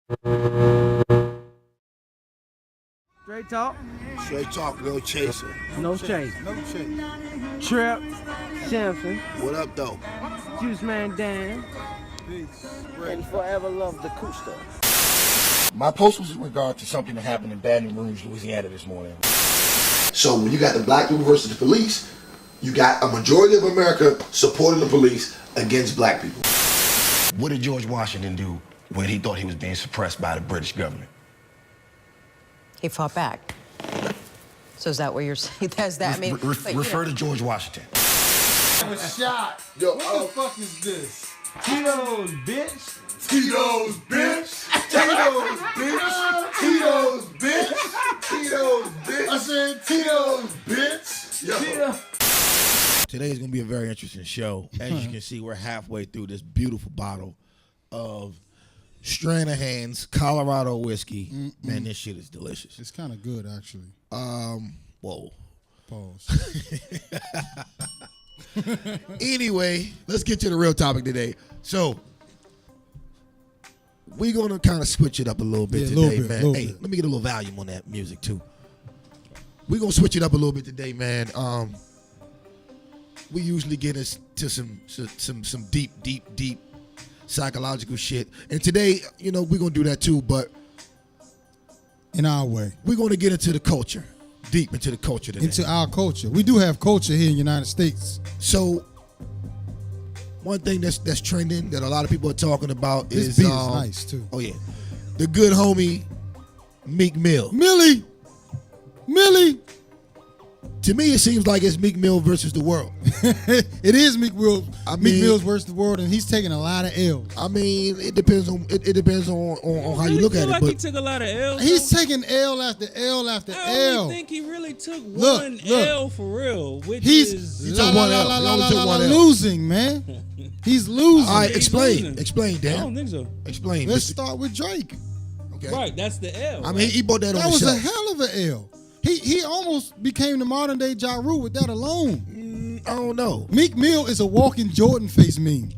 Straight talk. Straight talk, no chaser. No chase. No chase. Tripp Simpson. What up, though? Juiceman Dan. Peace. And forever love the cool stuff. My post was in regard to something that happened in Baton Rouge, Louisiana this morning. So when you got the black people versus the police, you got a majority of America supporting the police against black people. What did George Washington do when he thought he was being suppressed by the British government? He fought back. So is that what you're saying? That's that. I mean, refer to George Washington. I was shot. Yo, what the fuck is this? Tito's, bitch. Tito's, bitch. Tito's, bitch. Tito's, bitch. Tito's, bitch. I said Tito's, bitch. Yo. Tito. Today is going to be a very interesting show. As you can see, we're halfway through this beautiful bottle of Stnc Colorado whiskey. Man, this shit is delicious. It's kind of good, actually. Whoa. Pause. Anyway, let's get to the real topic today. So, we're going to kind of switch it up a little bit today, man. Hey, let me get a little volume on that music, too. We're going to switch it up a little bit today, man. We usually get into some deep psychological shit. And today, you know, we're going to do that, too, but in our way. We're going to get into the culture. Deep into the culture today. Into our culture. We do have culture here in the United States. So, one thing that's trending that a lot of people are talking about this is beat is nice too. Oh yeah, the good homie Meek Mill. Millie. To me, it seems like it's Meek Mill versus the world. It is Meek Mill. Meek Mill's versus the world, and he's taking a lot of L's. I mean, it depends on how you look at it. Like but he took a lot of L's. He's taking L after L after L. I don't think he really took one L for real. Which is he took one L. Losing, man. He's losing. All right, explain, Dan. I don't think so. Explain. Let's start with Drake. Okay. Right, that's the L. I mean, he bought that on the That was shelf. a hell of an L. He almost became the modern day Ja Rule with that alone. I don't know. Meek Mill is a walking Jordan face meme.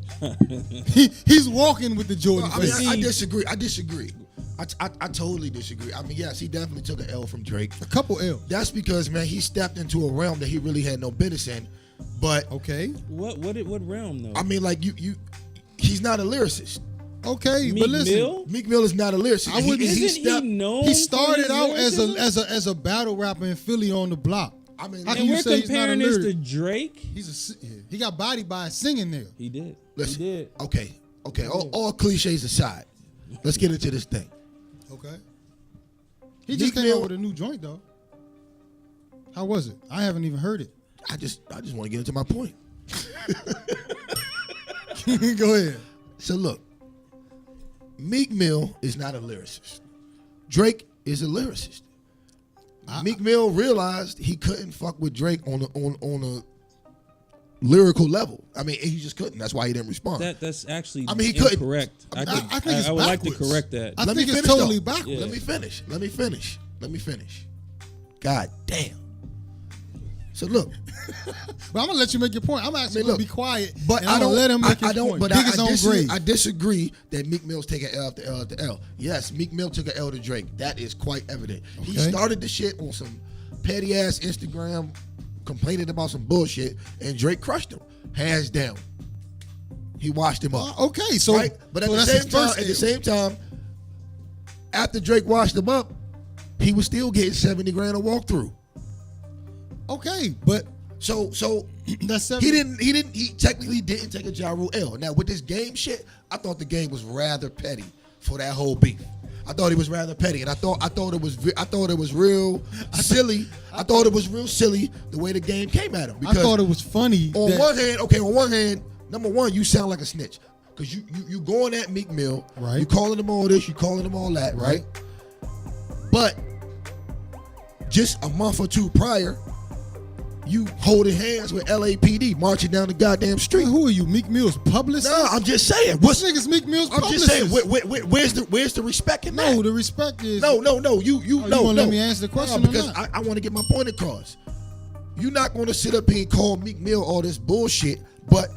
He's walking with the Jordan face. I disagree. I totally disagree. I mean, yes, he definitely took an L from Drake. A couple L's. That's because, man, he stepped into a realm that he really had no business in. But okay, what realm though? I mean, like he's not a lyricist. Okay, Meek but listen, Mill? Meek Mill is not a lyricist. I wouldn't. He known? He started out lyricism? as a battle rapper in Philly on the block. I mean, how can and you we're say he's not a comparing this to lyric? Drake. He got bodied by a singing there. He did. Listen, He did. Okay. All cliches aside, let's get into this thing. Okay. He just came out with a new joint though. How was it? I haven't even heard it. I just want to get into my point. Go ahead. So look, Meek Mill is not a lyricist. Drake is a lyricist. Meek Mill realized he couldn't fuck with Drake on a lyrical level. I mean, he just couldn't. That's why he didn't respond. That's actually he couldn't. incorrect. I think it's I would like to backwards. correct that. I think it's totally backwards. Yeah. Let me finish. God damn. So look, but I'm gonna let you make your point. I'm actually gonna be quiet, but I don't let him make his point. But Dig his own grave. I disagree that Meek Mill's taking L after L after L. Yes, Meek Mill took an L to Drake. That is quite evident. Okay. He started the shit on some petty ass Instagram, complaining about some bullshit, and Drake crushed him, hands down. He washed him up. Okay, so right? But at the same time, after Drake washed him up, he was still getting $70 grand a walkthrough. Okay, but so that's he technically didn't take a Ja Rule L. Now with this game shit, I thought the game was rather petty for that whole beef. I thought it was rather petty, and I thought it was real silly. I thought it was real silly the way the game came at him. I thought it was funny. On one hand, number one, you sound like a snitch because you going at Meek Mill, right? You calling him all this, you calling him all that, right? But just a month or two prior, you holding hands with LAPD marching down the goddamn street. Who are you, Meek Mill's publicist? No, I'm just saying. This nigga's Meek Mill's publicist. I'm just saying. Where's the respect in that? No, the respect is no. You gonna let me answer the question? Because I want to get my point across. You're not going to sit up here and call Meek Mill all this bullshit, but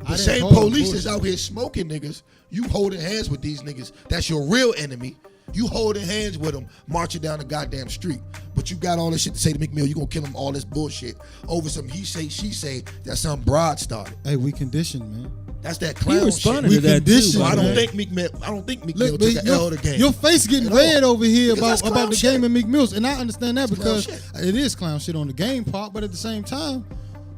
the same police is out here smoking niggas You holding hands with these niggas. That's your real enemy. You holding hands with them, marching down the goddamn street. But you got all this shit to say to Meek Mill. You gonna kill him all this bullshit over some he say, she say that some broad started. Hey, we conditioned, man. That's that clown responded shit. to that too. So I don't man. think Meek Mill. Took an L of the game. Your face getting red over here Because that's about the clown game of Meek Mill's, and I understand that because clown it is clown shit on the game part, but at the same time,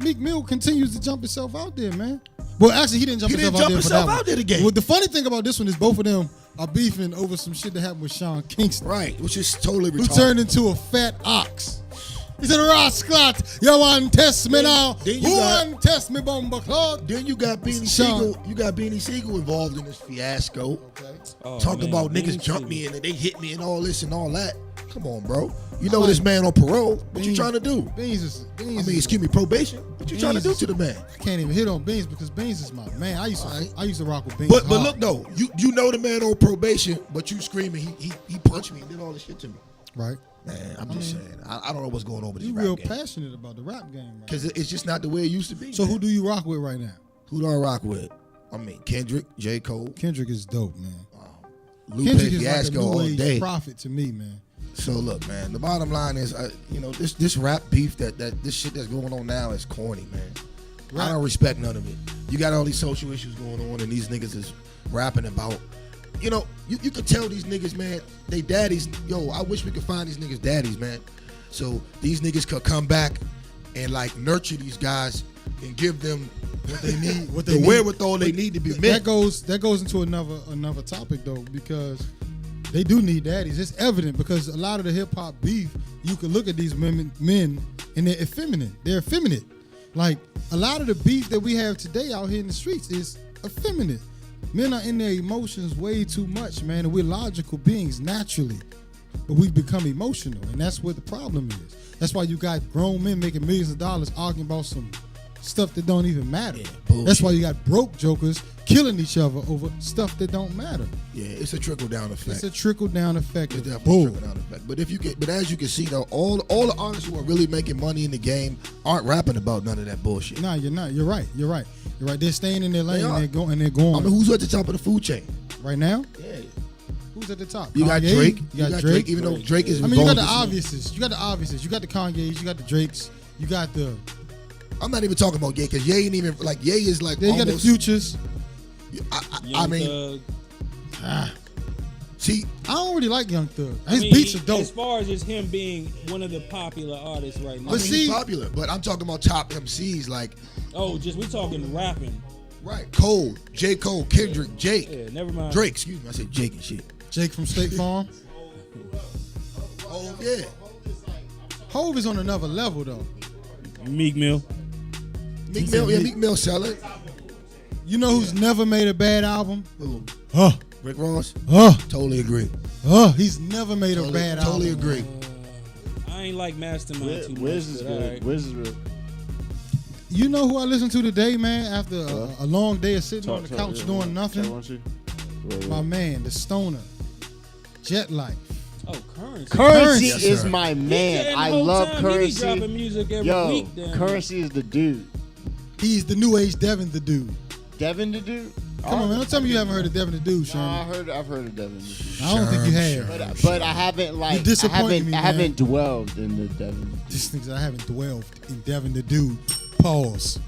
Meek Mill continues to jump himself out there, man. Well, actually, he didn't jump himself out there again. Well, the funny thing about this one is both of them are beefing over some shit that happened with Sean Kingston, Right, which is totally retarded. who turned into a fat ox. He said, "Rasclat, you want test me now? Who want test me, bomba clot?" Then you got Beanie Sean. Siegel. You got Beanie Siegel involved in this fiasco. Oh, Talking man, about niggas Beanie jumped me Siegel. and they hit me and all this and all that. Come on, bro. You know this man on parole. What you trying to do? Beans Excuse me, probation. What you trying to do to the man? I can't even hit on Beans because Beans is my man. I used to rock with Beans. But hard. look though, you know the man on probation, but you screaming he punched me and did all this shit to me. Right. Man, I'm just saying. I don't know what's going on with this You rap real game. passionate about the rap game, right? Because it's just not the way it used to be. So man. who do you rock with right now? Who do I rock with? I mean, Kendrick, J. Cole, Kendrick is dope, man. Lupe Kendrick is like a Fiasco new all age day. prophet to me, man. So look, man. The bottom line is, this rap beef that this shit that's going on now is corny, man. I don't respect none of it. You got all these social issues going on, and these niggas is rapping about. You know, you can tell these niggas, man, they daddies. Yo, I wish we could find these niggas daddies, man. So these niggas could come back and like nurture these guys and give them what they need, the wherewithal they need to be met. That goes into another topic though, because they do need daddies. It's evident because a lot of the hip hop beef, you can look at these men and they're effeminate. They're effeminate. Like a lot of the beef that we have today out here in the streets is effeminate. Men are in their emotions way too much, man, and we're logical beings naturally. But we've become emotional, and that's what the problem is. That's why you got grown men making millions of dollars arguing about some stuff that don't even matter. Bullshit. That's why you got broke jokers killing each other over stuff that don't matter. Yeah, it's a trickle down effect. It's a trickle down effect. It's definitely a trickle down effect. But as you can see though, all the artists who are really making money in the game aren't rapping about none of that bullshit. Nah, you're not. You're right. They're staying in their lane are. and they're going. I mean, who's at the top of the food chain right now? Yeah. Who's at the top? You got Kanye? Drake. You got Drake. Even though Drake is I mean, you got involved the in this obviouses. You got the obviouses. You got the Kanye's. You got the Drakes. You got the. I'm not even talking about Ye, because Ye ain't even like Ye is like. Then you got the Futures. I mean, see, I don't really like Young Thug. I His mean, beats are dope. As far as just him being one of the popular artists right now. I mean, he's popular, but I'm talking about top MCs like. Oh, just we talking rapping. Right, Cole, J. Cole, Kendrick, Jake. Yeah, never mind. Drake, excuse me, I said Jake and shit. Jake from State Farm. Oh yeah. Hov is on another level though. Meek Mill. Meek Mill selling. You know who's never made a bad album? Who? Rick Ross. Totally agree. He's never made a bad album. Totally agree. I ain't like Mastermind too much. Wiz is but good. alright. Wiz is real. You know who I listened to today, man? After a long day of sitting on the couch doing nothing. My man, the stoner, Jet Life. Oh, Currency. Currency Yes, is sir. my Yeah, man. the I whole love time he be Currency. dropping music every Yo, week. Damn. Currency is the dude. He's the new age Devin the Dude. Devin the dude. Come on, man! Don't tell me you haven't heard of Devin the Dude, Sean. I've heard of Devin the dude. I don't think you have. But I haven't You disappointed me, I haven't dwelled in the Devin. This things I haven't dwelled in Devin the Dude. Pause.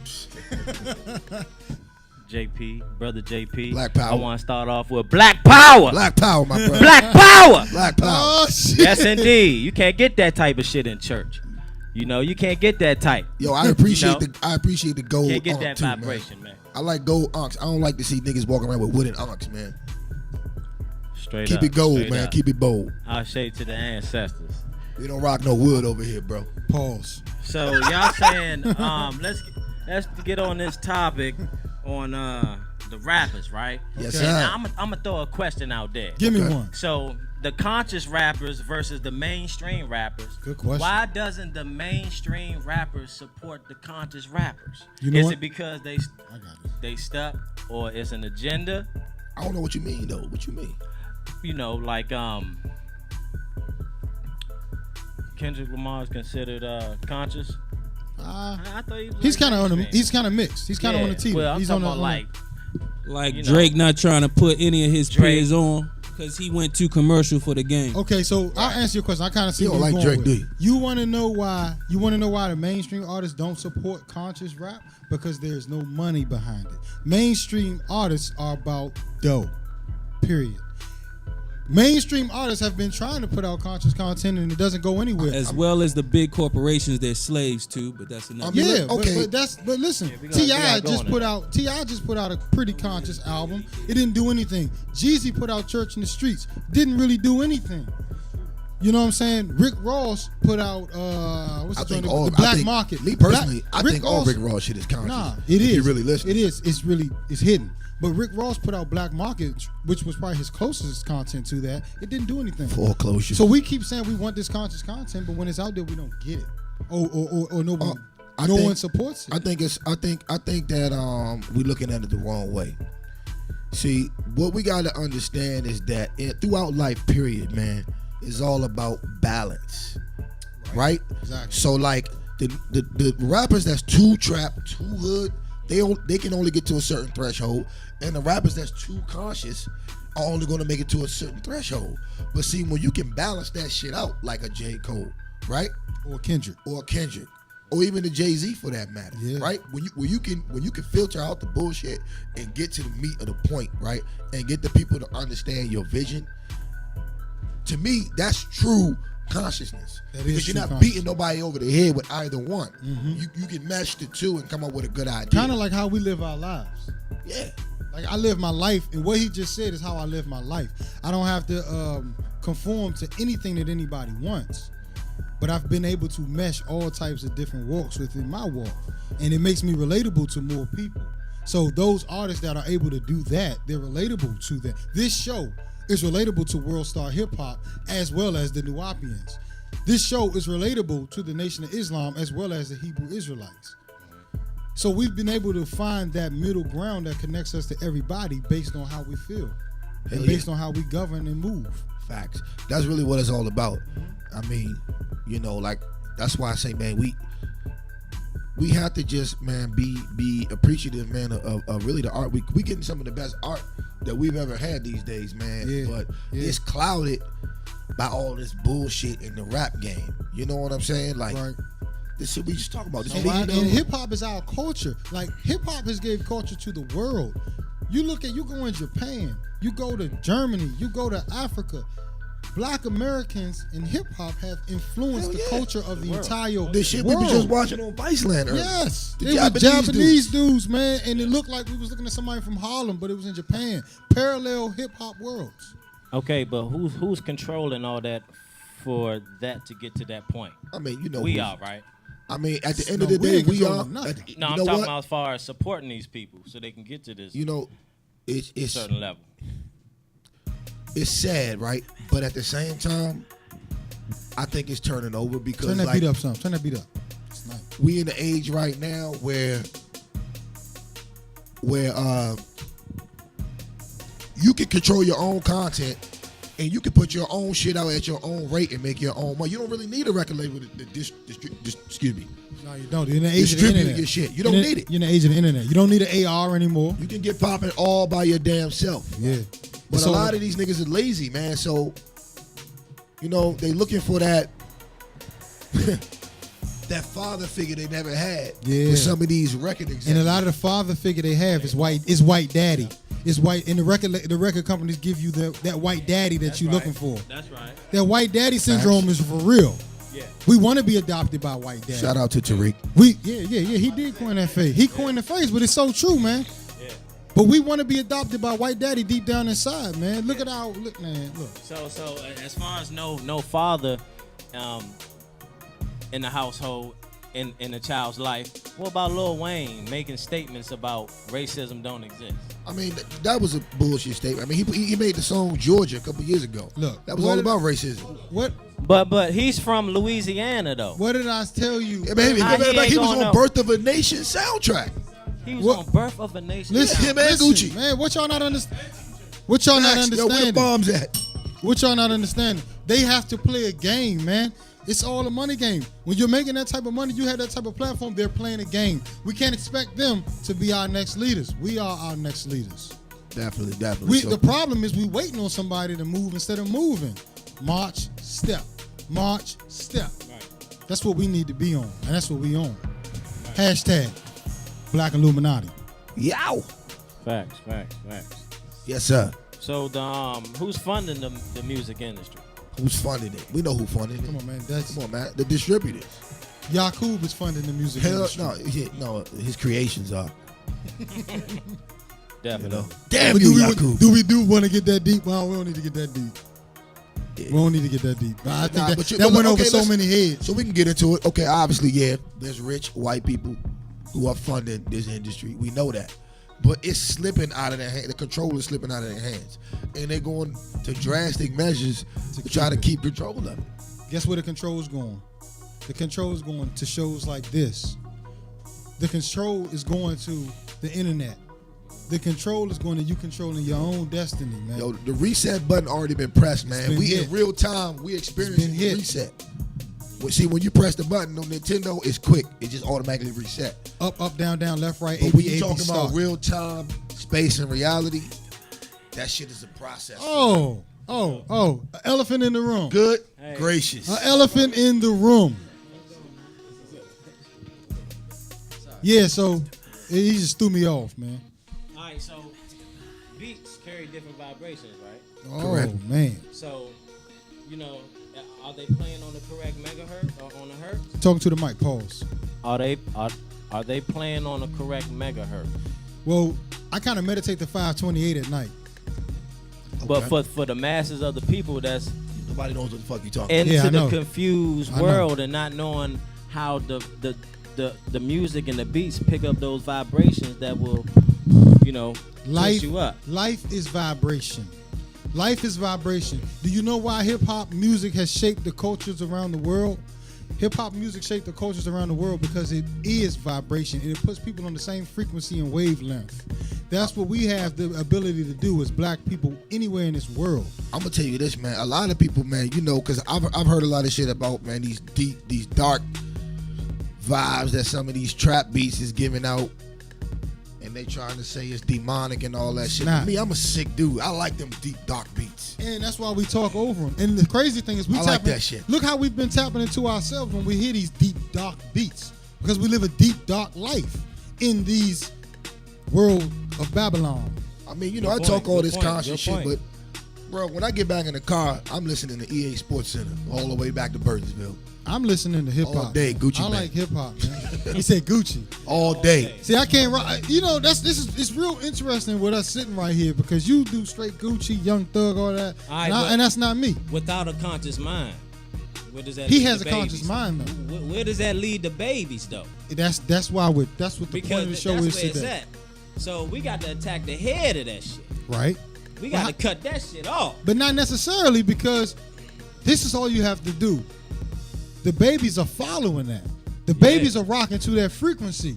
JP, brother JP. Black Power. I want to start off with Black Power. Black Power, my brother. Black Power. Black Power. Oh shit! Yes, indeed. You can't get that type of shit in church. You know, you can't get that type. Yo, I appreciate You know? I appreciate the gold. Can't get unk, that too, vibration, man. I like gold unks. I don't like to see niggas walking around with wooden unks, man. Straight Keep up. it gold, straight man. up. Keep it bold. I'll shade to the ancestors. We don't rock no wood over here, bro. Pause. So y'all saying, let's get on this topic on the rappers, right? Yes, Okay. sir. And I'm gonna throw a question out there. Give me Okay. one. So the conscious rappers versus the mainstream rappers. Good question. Why doesn't the mainstream rappers support the conscious rappers? You know is what? it because I got it. they stuck, or it's an agenda? I don't know what you mean though. What you mean? You know, like Kendrick Lamar is considered conscious. I thought he was He's like kind of on the. mainstream. He's kind of mixed. He's kind of on the TV. Well, I'm He's talking on about like Like you know, Drake not trying to put any of his Drake. peers on because he went too commercial for the game. Okay, so I'll answer your question. I kind of see You what don't you're like going Drake, with. do You want to know why? You want to know why the mainstream artists don't support conscious rap? Because there's no money behind it. Mainstream artists are about dough. Period. Mainstream artists have been trying to put out conscious content and it doesn't go anywhere. As well as the big corporations they're slaves to, but that's another. I mean, Yeah, okay. but listen, we gotta go just on put that. out just put out a pretty conscious album. It didn't do anything. Jeezy put out Church in the Streets. Didn't really do anything. You know what I'm saying? Rick Ross put out what's I the think joint? all The Black I think, Market. Me personally, I Rick think all Ross- Rick Ross shit is conscious. Nah, if it is. You really listen. It is. It's hidden. But Rick Ross put out Black Market, which was probably his closest content to that. It didn't do anything. Foreclosure. So we keep saying we want this conscious content, but when it's out there, we don't get it. Or no one, I no think- one supports it. I think that we're looking at it the wrong way. See, what we got to understand is that throughout life, period, man, is all about balance, right? Exactly. So like the rappers that's too trap, too hood, they can only get to a certain threshold, and the rappers that's too conscious are only going to make it to a certain threshold. But see, when you can balance that shit out, like a J. Cole, right? Or Kendrick. Or even the Jay-Z for that matter, Yeah. right? When you can filter out the bullshit and get to the meat of the point, right? And get the people to understand your vision. To me, that's true consciousness. That is Because true you're not consciousness. beating nobody over the head with either one. Mm-hmm. You can mesh the two and come up with a good idea. Kind of like how we live our lives. Yeah. Like I live my life, and what he just said is how I live my life. I don't have to conform to anything that anybody wants, but I've been able to mesh all types of different walks within my walk, and it makes me relatable to more people. So those artists that are able to do that, they're relatable to that. This show is relatable to World Star Hip Hop as well as the Nuwapians. This show is relatable to the Nation of Islam as well as the Hebrew Israelites. So we've been able to find that middle ground that connects us to everybody based on how we feel and Hell based yeah. on how we govern and move. Facts. That's really what it's all about. I mean, like that's why I say, man, we have to just, man, be appreciative, man, of really the art. We getting some of the best art that we've ever had these days, man. Yeah. But Yeah. it's clouded by all this bullshit in the rap game. You know what I'm saying? Like Right. this shit we just talking about. This And, leading and up- hip hop is our culture. Like hip hop has gave culture to the world. You go in Japan, you go to Germany, you go to Africa. Black Americans in hip hop have influenced Hell the yeah. culture of the entire this shit world. we was just watching on Viceland earlier. Yes, The they were Japanese Japanese dudes, man, and it looked like we was looking at somebody from Harlem, but it was in Japan. Parallel hip hop worlds. Okay, but who's controlling all that for that to get to that point? I mean, you know, We who- are, right? I mean, at the end No, of the we day, ain't we are. controlling nothing. at the- No, you I'm know talking what? about as far as supporting these people so they can get to this You know, it's certain level. it's sad, right? But at the same time, I think it's turning over because Turn that like, beat up some. Turn that beat up. It's nice. we in the age right now where you can control your own content and you can put your own shit out at your own rate and make your own money. You don't really need a record label to excuse me. No, you don't. You're in the age of the Distribute internet. your shit. You don't need it. You're in the age of the internet. You don't need an AR anymore. You can get popping all by your damn self. Yeah. But So- a lot of these niggas are lazy, man. So, they looking for that that father figure they never had. Yeah. With some of these record executives. And a lot of the father figure they have is white daddy. It's white, and the record companies give you that white daddy that you're looking for. That's right. That white daddy syndrome is for real. Yeah. We want to be adopted by white daddy. Shout out to Tariq. He did coin that phrase. He coined the phrase, but it's so true, man. Yeah. But we want to be adopted by white daddy deep down inside, man. Look. So as far as no father in the household in a child's life, what about Lil Wayne making statements about racism don't exist? I mean, that was a bullshit statement. I mean, he made the song Georgia a couple years ago. Look, that was all about racism. What But he's from Louisiana though. What did I tell you? Yeah, man, Nah, he ain't he was gonna on know. Birth of a Nation soundtrack. He was on Birth of a Nation. Listen, Him and listen, Gucci. man. What y'all not understand? What y'all not Facts. Yo, understanding? where the bombs at? What y'all not understanding? They have to play a game, man. It's all a money game. When you're making that type of money, you have that type of platform, they're playing a game. We can't expect them to be our next leaders. We are our next leaders. Definitely. The problem is we waiting on somebody to move instead of moving. March, step. March, step. Right. That's what we need to be on, and that's what we on. Hashtag Black Illuminati. Yow. Facts. Yes, sir. So the who's funding the music industry? Who's funding it? We know who funded it. Come on, man. Come on, man. The distributors. Yakub is funding the music Hell, industry. no, his creations are. Definitely. Damn But you, Yakub. do we want to get that deep? Well, we don't need to get that deep. We don't need to get that deep. But I think that went over so many heads. So we can get into it. Okay, obviously, yeah, there's rich white people who are funding this industry. We know that. But it's slipping out of their hands. The control is slipping out of their hands. And they're going to drastic measures to try to keep control of it. Guess where the control is going? The control is going to shows like this. The control is going to the internet. The control is going to you controlling your own destiny, man. Yo, the reset button already been pressed, man. We hit. in real time, we experiencing the hit. reset. Well, see, when you press the button on Nintendo, it's quick. It just automatically reset. Up, down, left, right, But A, when B, you A, B, talking about start. real time, space, and reality, that shit is a process. Oh, an elephant in the room. Good Hey. gracious. An elephant in the room. Yeah, so he just threw me off, man. All right, so beats carry different vibrations, right? Oh, Correct. man. So, are they playing on the correct megahertz or on the hertz? Talking to the mic, pause. Are they playing on the correct megahertz? Well, I kind of meditate to 528 at night. But for the masses of the people that's Nobody knows what the fuck you talking into Yeah, I the know. confused I know. world and not knowing how the music and the beats pick up those vibrations that will, push you up. Life is vibration. Life is vibration. Do you know why hip-hop music has shaped the cultures around the world? Hip-hop music shaped the cultures around the world because it is vibration and it puts people on the same frequency and wavelength. That's what we have the ability to do as black people anywhere in this world. I'm gonna tell you this, man. A lot of people, man, because I've heard a lot of shit about, man, these deep, these dark vibes that some of these trap beats is giving out, and they trying to say it's demonic and all that shit. Nah. For me, I'm a sick dude. I like them deep, dark beats. And that's why we talk over them. And the crazy thing is we I like that shit. Look how we've been tapping into ourselves when we hear these deep, dark beats. Because we live a deep, dark life in these world of Babylon. I mean, Good I point, talk all good this point, conscious shit, good but bro, when I get back in the car, I'm listening to EA Sports Center all the way back to Burtonsville. I'm listening to hip hop. All day, Gucci I Mane. like hip hop, man. He said Gucci. All day. See, I can't rock. It's real interesting with us sitting right here because you do straight Gucci, Young Thug, all that, All right, and that's not me. Without a conscious mind, where does that He lead has the a conscious babies? mind though. Where does that lead the babies though? That's what the point of the show that's is where it's today, at. So we got to attack the head of that shit. right? We got to cut that shit off. But not necessarily because this is all you have to do. The babies are following that. The babies are rocking to that frequency.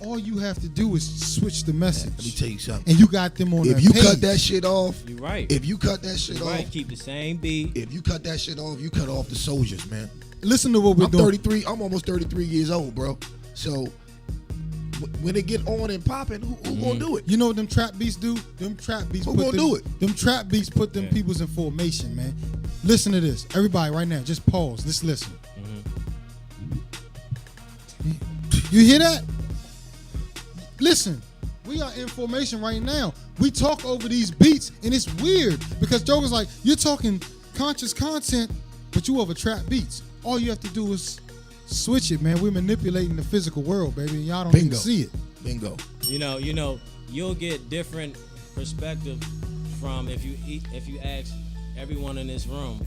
All you have to do is switch the message. Let me tell you something. And you got them on If that you page. cut that shit off, You right. if you cut that shit You off, right. Keep the same beat. if you cut that shit off, you cut off the soldiers, man. Listen to what we're I'm doing. 33. I'm almost 33 years old, bro. So when it get on and popping, who gonna do it? You know what them trap beats do? Them trap beats Who put gonna them, do it? Them trap beats put them peoples in formation, man. Listen to this. Everybody right now, just pause. Let's listen. You hear that? Listen. We are in formation right now. We talk over these beats, and it's weird because Joker's like, you're talking conscious content, but you over trap beats. All you have to do is switch it, man. We're manipulating the physical world, baby, and y'all don't even Bingo. see it. Bingo. You'll get different perspective from if you ask everyone in this room.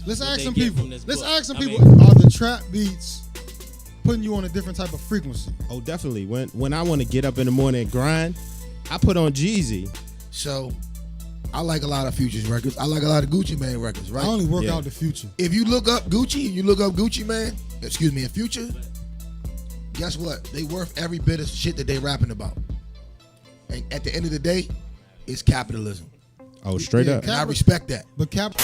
Let's what ask they some get people. from this Let's book. ask some I people. mean- Are the trap beats putting you on a different type of frequency? Oh, definitely. When I want to get up in the morning and grind, I put on Jeezy. So I like a lot of Future's records. I like a lot of Gucci Mane records, right? I only work Yeah. out the future. If you look up Gucci and you look up Gucci Mane, and Future, guess what? They worth every bit of shit that they rapping about. And at the end of the day, it's capitalism. Oh, straight up. And I respect that. But Cap